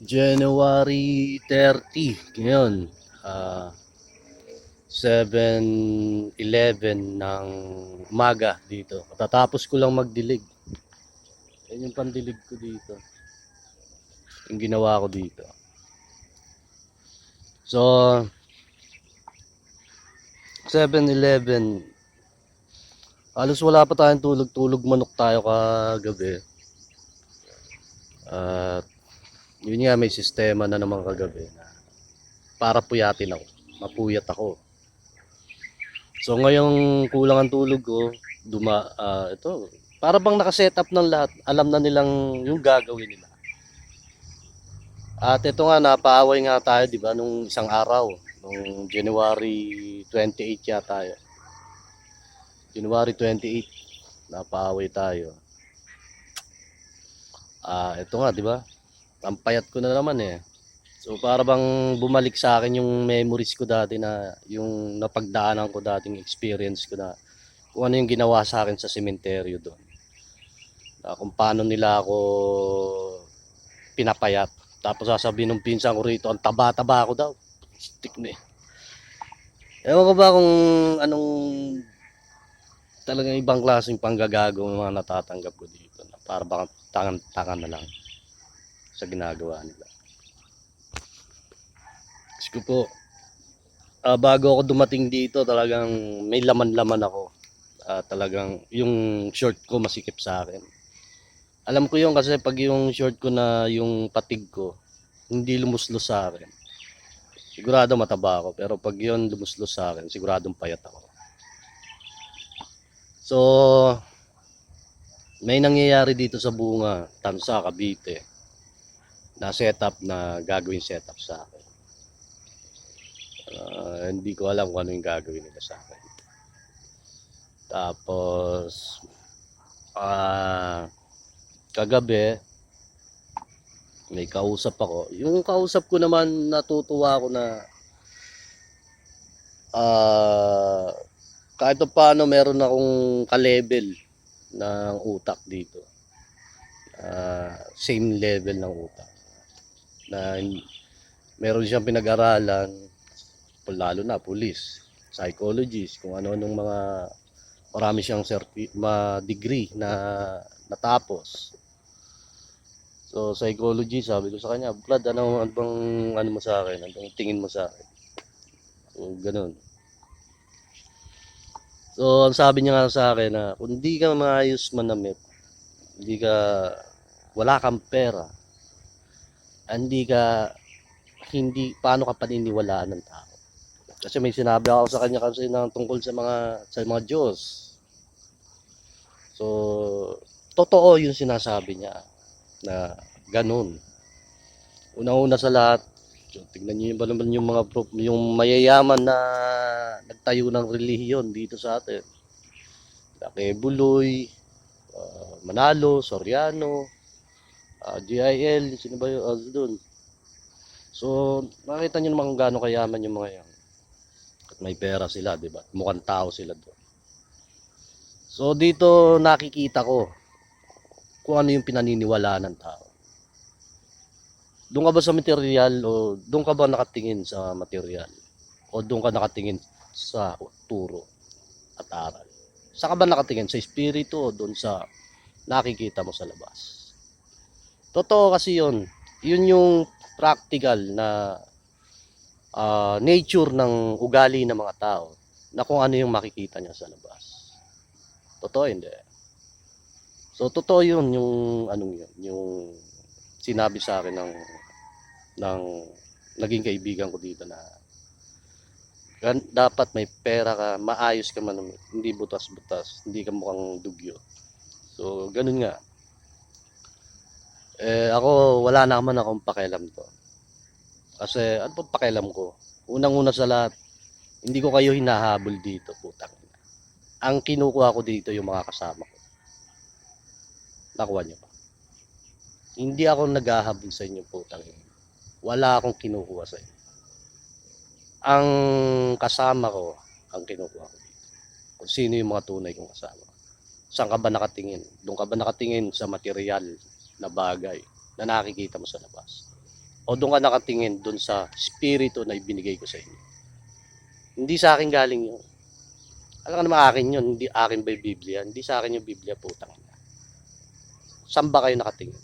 January 30 ngayon, ah, 7:11 ng umaga dito. Katatapos ko lang magdilig. Yan yung pandilig ko dito. Yung ginawa ko dito. So, 7:11, halos wala pa tayong tulog. Tulog manok tayo kagabi. At yun nga, may sistema na naman kagabi na para puyatin ako. Mapuyat ako. So ngayong kulang ang tulog ko, ito, para bang naka-setup ng lahat, alam na nilang yung gagawin nila. At ito nga, napaaway nga tayo, di ba, nung isang araw, nung January 28 yata tayo. January 28, napaaway tayo. Ito nga, di ba, ang payat ko na naman eh. So para bang bumalik sa akin yung memories ko dati, na yung napagdaanan ko dating experience ko, na kung ano yung ginawa sa akin sa sementeryo doon. Kung paano nila ako pinapayat. Tapos sasabihin ng pinsan ko rito, ang taba-taba ako daw. Stick na eh. Ewan ko ba kung anong talagang ibang klaseng panggagago ng mga natatanggap ko dito, na para baka tangan-tangan na lang sa ginagawa nila. Kasi ko po, bago ako dumating dito, talagang may laman-laman ako. Talagang yung short ko masikip sa akin. Alam ko yun kasi pag yung short ko na yung patig ko, hindi lumuslos sa akin, sigurado mataba ako. Pero pag yun lumuslos sa akin, siguradong payat ako. So, may nangyayari dito sa Bunga, Tansa, Cavite, na setup, na gagawin setup sa akin. Hindi ko alam kung ano yung gagawin nila sa akin. Tapos, kagabi, may kausap ako. Yung kausap ko naman, natutuwa ako na ah, kahit pa paano meron akong ka-level ng utak dito. Same level ng utak. Na meron siyang pinag-aralan, lalo na police, psychologist, kung ano-anong mga, marami siyang degree na natapos. So, psychology, sabi ko sa kanya, Brad, ano bang ano mo sa akin? Anong tingin mo sa akin? So, ganun. So, ang sabi niya nga sa akin na kung hindi ka maayos manamit, hindi ka, wala kang pera, hindi ka, hindi, paano ka paniniwalaan ng tao? Kasi may sinabi ako sa kanya kasi ng tungkol sa mga Diyos. So, totoo yung sinasabi niya na ganun. Una-una sa lahat, so, tignan niyo ba naman yung mga yung mayayaman na nagtayo ng relihiyon dito sa atin. Laki Buloy, Manalo, Soriano, GIL, sino ba yung doon? So, makita niyo naman kung gaano kayaman yung mga yan. At may pera sila, di ba? Mukhang tao sila doon. So, dito nakikita ko kung ano yung pinaniniwalaan ng tao. Doon ka ba sa material, o doon ka ba nakatingin sa material? O doon ka nakatingin sa turo at aral? Saan ka ba nakatingin? Sa espiritu o doon sa nakikita mo sa labas? Totoo kasi yun. Yun yung practical na nature ng ugali ng mga tao, na kung ano yung makikita niya sa labas. Totoo, hindi. So, totoo yun, yung anong yun, yung sinabi sa akin ng naging kaibigan ko dito, na dapat may pera ka, maayos ka man, hindi butas-butas, hindi ka mukhang dugyo. So, ganun nga. Ako, wala naman akong pakialam to. Kasi, ano pong pakialam ko? Unang-una sa lahat, hindi ko kayo hinahabol dito, putang ina. Ang kinukuha ko dito yung mga kasama ko. Nakuha nyo ba? Hindi ako naghahabol sa inyo, putang ina. Wala akong kinukuha sa inyo. Ang kasama ko, ang kinukuha ko dito. Kung sino yung mga tunay kong kasama. Saan ka ba nakatingin? Doon ka ba nakatingin sa material na bagay na nakikita mo sa labas? O doon ka nakatingin doon sa spirito na ibinigay ko sa inyo? Hindi sa akin galing yun. Alam ka naman akin yun, hindi akin ba yung Biblia? Hindi sa akin yung Biblia, putang ina. Saan ba kayo nakatingin?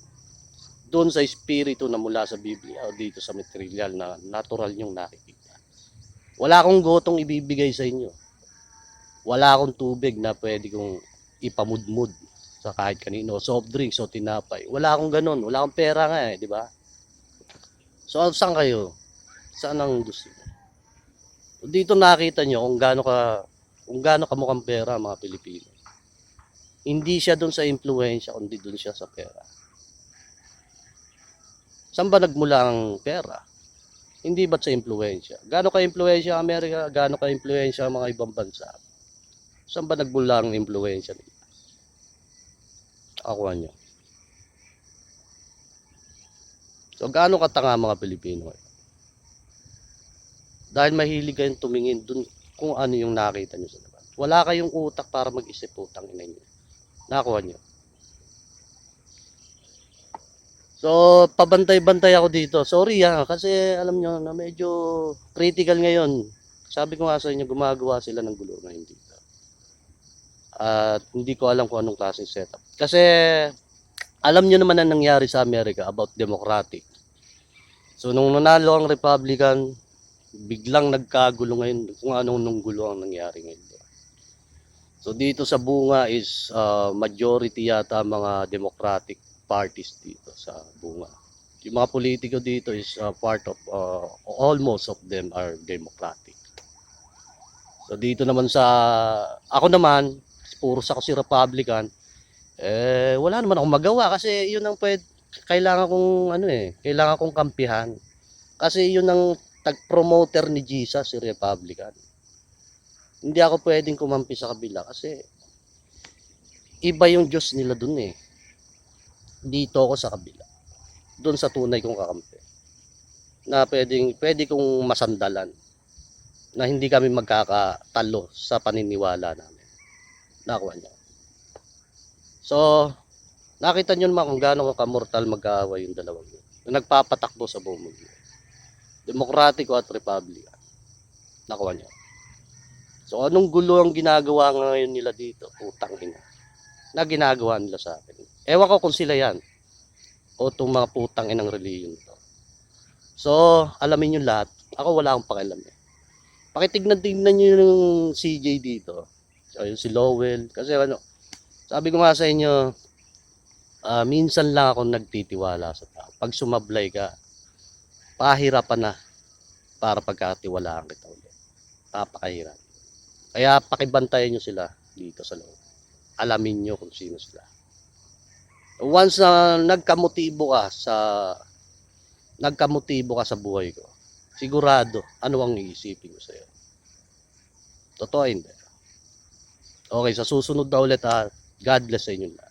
Doon sa espiritu na mula sa Biblia o dito sa material na natural yung nakikita. Wala akong gotong ibibigay sa inyo. Wala akong tubig na pwede kong ipamudmud sa kahit kanino. Soft drinks o tinapay. Wala akong ganun. Wala akong pera nga di ba? So, saan kayo? Saan ang gusto nyo? Dito nakita nyo kung gaano kamukhang pera mga Pilipino. Hindi siya doon sa impluensya, kundi doon siya sa pera. Saan ba nagmula ang pera? Hindi ba't sa impluensya? Gaano ka-impluensya ang Amerika? Gaano ka-impluensya ang mga ibang bansa? Saan ba nagmula ang impluensya nila? Ako nyo. So, gaano katanga mga Pilipino ngayon? Dahil mahilig kayong tumingin dun kung ano yung nakita nyo sa labas. Wala kayong utak para mag-isip, putang ina nyo. Nakuha nyo. So, pabantay-bantay ako dito. Sorry kasi alam nyo na medyo critical ngayon. Sabi ko nga sa inyo, gumagawa sila ng gulo ngayon dito. At hindi ko alam kung anong klaseng setup. Kasi alam nyo naman ang nangyari sa Amerika about democratic. So, nung nanalo ang Republican, biglang nagkagulo ngayon kung anong gulo ang nangyari ngayon. So, dito sa bunga is majority yata mga democratic parties dito sa bunga. Yung mga politiko dito is part of, almost of them are democratic. So dito naman ako naman, puros ako si Republican, wala naman akong magawa kasi yun ang kailangan kong kampihan. Kasi yun ang tag-promoter ni Jesus, si Republican. Hindi ako pwedeng kumampi sa kabila kasi iba yung Diyos nila dun Dito ako sa kabila. Doon sa tunay kong kakampi. Na pwede kong masandalan. Na hindi kami magkakatalo sa paniniwala namin. Nakuha niyo. So, nakita niyo naman kung gaano ka-mortal mag-aaway yung dalawang yun. Na nagpapatakbo sa buong mundo. Demokratiko at Republican. Nakuha niyo. So, anong gulo ang ginagawa ngayon nila dito? Putang ina. Na ginagawa nila sa akin. Ewan ko kung sila yan o itong mga putang inang reliyon to. So, alamin nyo lahat. Ako wala akong pakialam Pakitignan-tignan nyo yung CJ dito. So, yung si Lowell. Kasi sabi ko nga sa inyo, minsan lang ako nagtitiwala sa tao. Pag sumablay ka, pahirapan na para pagkatiwalaan kita ulit. Papakahirap. Kaya pakibantayan nyo sila dito sa loob. Alamin nyo kung sino sila. Once na nagkamotibo ka sa buhay ko, sigurado ano ang iisipin ko sa iyo. Totoo hindi. Okay, sa susunod na ulit God bless sa inyo lahat.